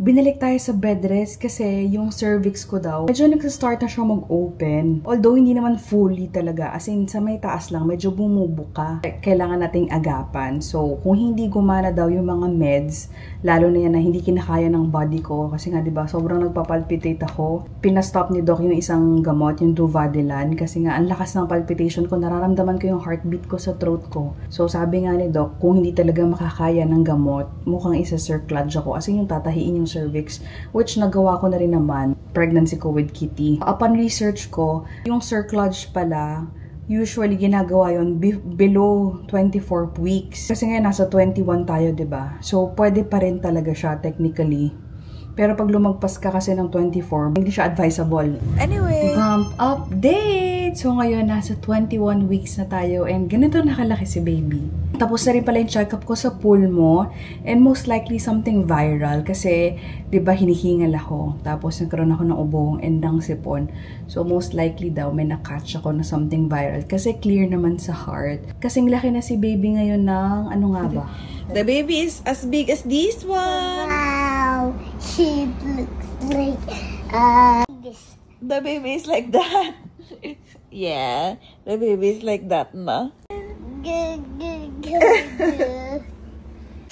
Binalik tayo sa bed rest kasi yung cervix ko daw, medyo nagsastart na siya mag-open. Although hindi naman fully talaga, as in sa may taas lang, medyo bumubuka. Kailangan nating agapan. So, kung hindi gumana daw yung mga meds, lalo na yan na hindi kinakaya ng body ko, kasi nga diba, sobrang nagpapalpitate ako. Pinastop ni Doc yung isang gamot, yung Duvadilan, kasi nga ang lakas ng palpitation ko, nararamdaman ko yung heartbeat ko sa throat ko. So, sabi nga ni Doc, kung hindi talaga makakaya ng gamot, mukhang isa-circlage ako, as in yung tatahiin yung cervix, which nagawa ko na rin naman, pregnancy ko with Kitty. Upon research ko, yung cerclage pala, usually ginagawa yon below 24 weeks. Kasi nga nasa 21 tayo, 'di ba? So pwede pa rin talaga siya technically. Pero pag lumagpas ka kasi ng 24, hindi siya advisable. Anyway, bump update! So ngayon, nasa 21 weeks na tayo and ganito nakalaki si baby. Tapos na rin pala yung check-up ko sa pool mo and most likely something viral kasi, di ba, hinihingal ako. Tapos nagkaroon ako ng ubong and ng sipon. So most likely daw may na-catch ako na something viral kasi clear naman sa heart. Kasing laki na si baby ngayon ng ano nga ba? The baby is as big as this one. Wow, she looks like this. The baby is like that. Yeah, the baby is like that, ma.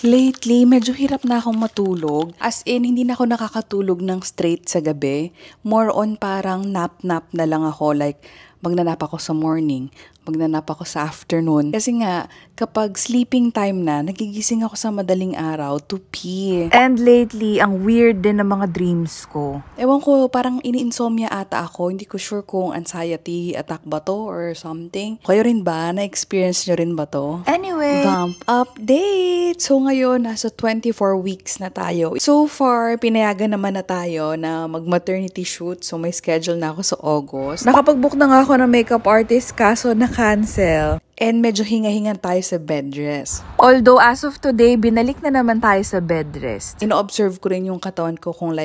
Lately, medyo hirap na akong matulog. As in, hindi na ako nakakatulog ng straight sa gabi. More on parang nap-nap na lang ako. Like, magnanap ako sa morning, magnanap ako sa afternoon. Kasi nga, kapag sleeping time na, nagigising ako sa madaling araw to pee. And lately, ang weird din ng mga dreams ko. Ewan ko, parang ini-insomnia ata ako. Hindi ko sure kung anxiety attack ba to or something. Kayo rin ba? Na-experience nyo rin ba to? Anyway, bump update! So ngayon, nasa 24 weeks na tayo. So far, pinayagan naman na tayo na mag-maternity shoot. So may schedule na ako sa August. Nakapag-book na nga ako ng makeup artist kaso na-cancel. And medyo hinga-hingan tayo sa bed rest. Although as of today, binalik na naman tayo sa bed rest. Ino-observe ko rin yung katawan ko kung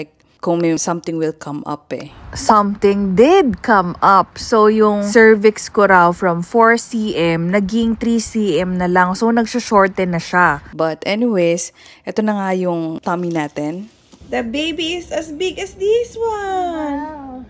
may something will come up eh. Something did come up. So yung cervix ko raw from 4 cm, naging 3 cm na lang. So nagsha-shorten na siya. But anyways, ito na nga yung tummy natin. The baby is as big as this one. Wow.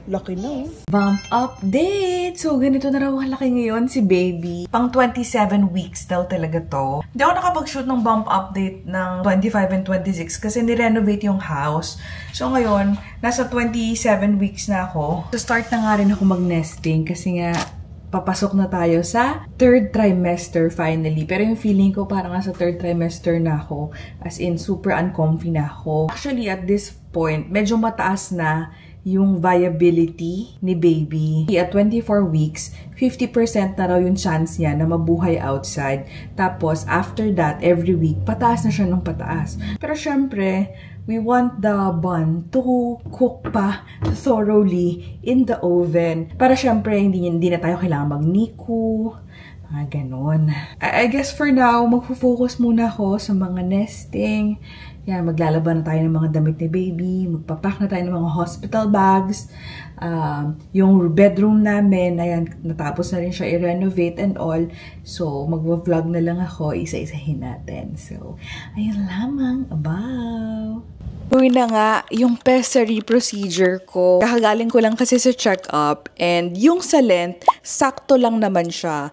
Lucky na. Bump update! So, ganito na raw kalaki ngayon si baby. Pang 27 weeks daw talaga to. Hindi ako nakapag-shoot ng bump update ng 25 and 26 kasi nirenovate yung house. So, ngayon, nasa 27 weeks na ako. So, start na nga rin ako mag-nesting kasi nga, papasok na tayo sa third trimester finally. Pero yung feeling ko parang sa third trimester na ako. As in, super uncomfy na ako. Actually, at this point, medyo mataas na yung viability ni baby. At 24 weeks, 50% na raw yung chance niya na mabuhay outside. Tapos, after that, every week, pataas na siya ng pataas. Pero syempre, we want the bun to cook pa thoroughly in the oven. Para syempre, hindi na tayo kailangan mag-NICU. Mga ganon. I guess for now, magpo-focus muna ako sa mga nesting. Yan, maglalaban na tayo ng mga damit ni baby, magpapack na tayo ng mga hospital bags, yung bedroom namin, ayan, natapos na rin siya i-renovate and all. So, magwa-vlog na lang ako, isa-isahin natin. So, ayun lamang, abaw! Uy na nga, yung pessary procedure ko. Kakagaling ko lang kasi sa check-up and yung sa length, sakto lang naman siya.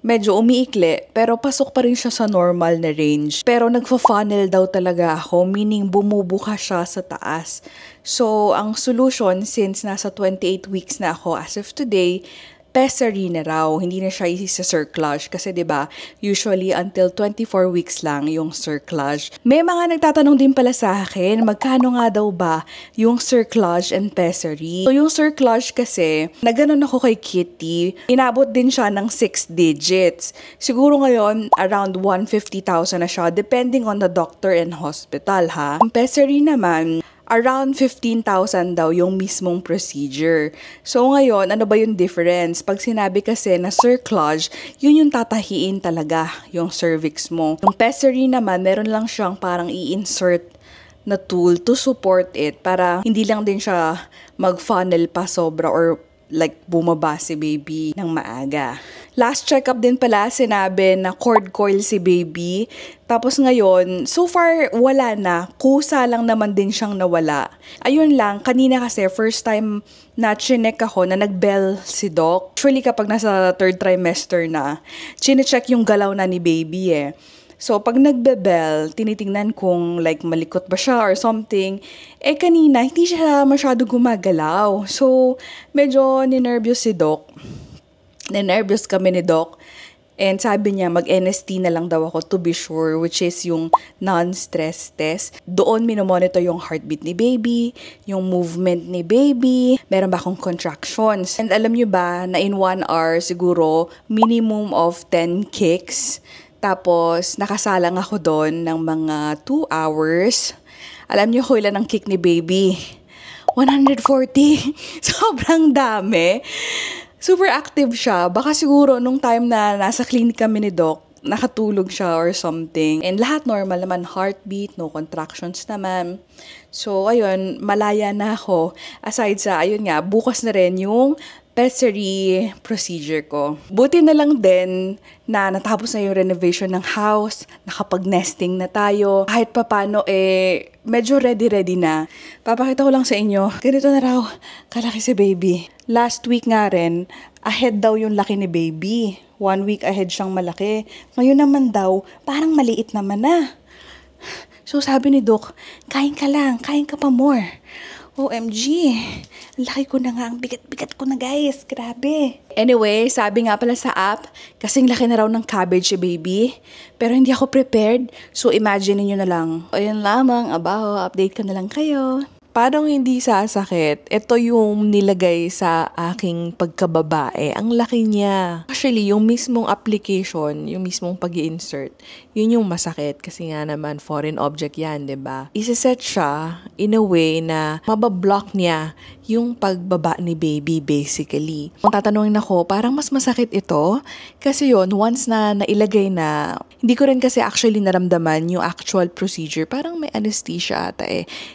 Medyo umiikli, pero pasok pa rin siya sa normal na range. Pero nagfa-funnel daw talaga ako, meaning bumubuka siya sa taas. So, ang solution, since nasa 28 weeks na ako as of today, pessary na raw, hindi na siya isa-cerclage. Kasi 'di ba usually until 24 weeks lang yung cerclage. May mga nagtatanong din pala sa akin, magkano nga daw ba yung cerclage and pessary? So yung cerclage kasi, naganon ako kay Kitty, inabot din siya ng 6 digits. Siguro ngayon, around 150,000 na siya, depending on the doctor and hospital ha. Yung pessary naman, around 15,000 daw yung mismong procedure. So ngayon, ano ba yung difference? Pag sinabi kasi na cerclage, yun yung tatahiin talaga yung cervix mo. Yung pessary naman, meron lang siyang parang i-insert na tool to support it para hindi lang din siya mag-funnel pa sobra or like bumaba si baby ng maaga. Last check-up din pala, sinabi na cord coil si baby. Tapos ngayon, so far, wala na. Kusa lang naman din siyang nawala. Ayun lang, kanina kasi, first time na chinek ako na nag-bell si doc. Actually, kapag nasa 3rd trimester na, chinecheck yung galaw na ni baby eh. So, pag nagbe-bell, tinitingnan kung like malikot ba siya or something. Eh, kanina, hindi siya masyado gumagalaw. So, medyo ninervyos si doc. Ninervyos kami ni doc. And sabi niya, mag-NST na lang daw ako to be sure, which is yung non-stress test. Doon minomonitor yung heartbeat ni baby, yung movement ni baby, meron ba akong contractions. And alam niyo ba na in 1 hour siguro minimum of 10 kicks. Tapos nakasalang ako doon ng mga 2 hours. Alam niyo ko ilan ang kick ni baby? 140. Sobrang dami. Super active siya. Baka siguro nung time na nasa clinic kami ni doc, nakatulog siya or something. And lahat normal naman, heartbeat, no contractions naman. So, ayun, malaya na ako. Aside sa, ayun nga, bukas na rin yung pessary procedure ko. Buti na lang din na natapos na yung renovation ng house, nakapag-nesting na tayo. Kahit papano, medyo ready na. Papakita ko lang sa inyo, ganito na raw, kalaki si baby. Last week nga rin, ahead daw yung laki ni baby. 1 week ahead siyang malaki. Ngayon naman daw, parang maliit naman na. So sabi ni Doc, kain ka lang, kain ka pa more. OMG, laki ko na nga, ang bigat-bigat ko na guys, grabe. Anyway, sabi nga pala sa app, kasing laki na raw ng cabbage si baby, pero hindi ako prepared, so imagine niyo na lang. Ayun lamang, abaho, update ko na lang kayo. Parang hindi sasakit. Ito yung nilagay sa aking pagkababae. Ang laki niya. Actually, yung mismong application, yung mismong pag-i-insert, yun yung masakit. Kasi nga naman, foreign object yan, diba? Isa-set siya in a way na mabablock niya yung pagbaba ni baby, basically. Kung tatanungin ako, parang mas masakit ito. Kasi yun, once na nailagay na, hindi ko rin kasi actually naramdaman yung actual procedure. Parang may anesthesia ata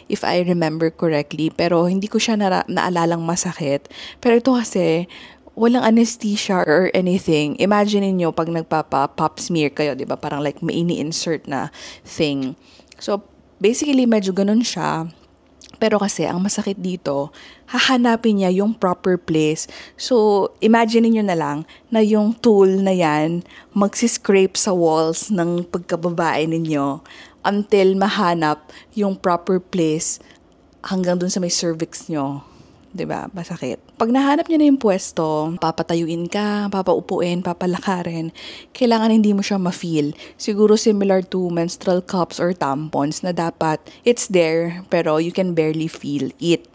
if I remember correctly. Pero hindi ko siya naalalang masakit. Pero ito kasi, walang anesthesia or anything. Imagine niyo pag nagpapa-pap smear kayo, di ba? Parang like may ini-insert na thing. So, basically, medyo ganun siya. Pero kasi, ang masakit dito, hahanapin niya yung proper place. So, imagine niyo na lang na yung tool na yan magsiscrape sa walls ng pagkababae ninyo until mahanap yung proper place hanggang dun sa may cervix nyo. Diba? Masakit. Pag nahanap niya na yung pwesto, papatayuin ka, papaupuin, papalakarin, kailangan hindi mo siya ma-feel. Siguro similar to menstrual cups or tampons na dapat it's there, pero you can barely feel it.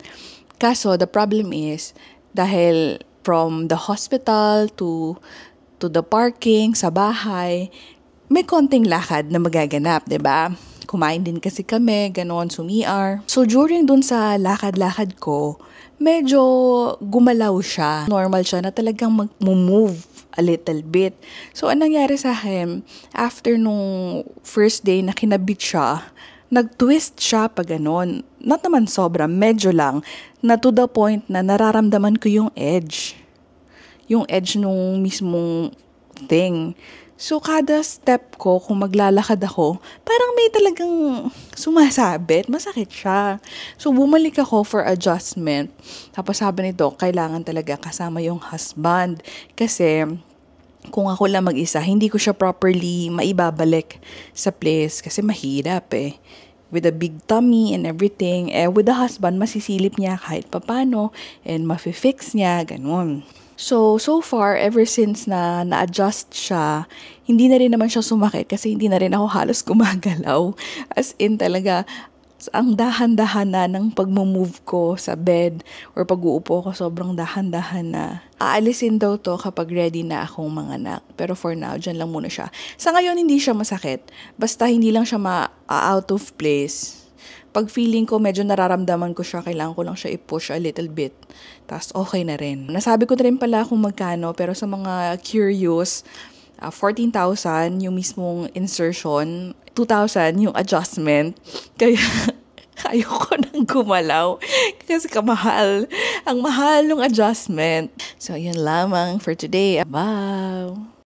Kaso, the problem is, dahil from the hospital to the parking, sa bahay, may konting lakad na magaganap, diba? Kumain din kasi kami, ganon, sumiar. So, during dun sa lakad-lakad ko, medyo gumalaw siya. Normal siya na talagang mag-move a little bit. So, anong nangyari sa akin, after nung first day na kinabit siya, nag-twist siya pa ganon. Not naman sobra, medyo lang. Na to the point na nararamdaman ko yung edge. Yung edge nung mismong thing. So, kada step ko, kung maglalakad ako, parang may talagang sumasabit. Masakit siya. So, bumalik ako for adjustment. Tapos sabi ni Doc, kailangan talaga kasama yung husband. Kasi, kung ako lang mag-isa, hindi ko siya properly maibabalik sa place. Kasi mahirap with a big tummy and everything. With the husband, masisilip niya kahit papano. And mafi-fix niya, ganun. So far, ever since na na-adjust siya, hindi na rin naman siya sumakit kasi hindi na rin ako halos gumagalaw. As in talaga, ang dahan-dahan na ng pag-move ko sa bed or pag-uupo ko, sobrang dahan-dahan na. Aalisin daw to kapag ready na akong manganak. Pero for now, dyan lang muna siya. Sa ngayon, hindi siya masakit. Basta hindi lang siya out of place. Pag feeling ko, medyo nararamdaman ko siya, kailangan ko lang siya i-push a little bit. Tapos, okay na rin. Nasabi ko na rin pala kung magkano, pero sa mga curious, 14,000 yung mismong insertion, 2,000 yung adjustment. Kaya, ayoko nang gumalaw kasi kamahal. Ang mahal ng adjustment. So, yun lamang for today. Bye!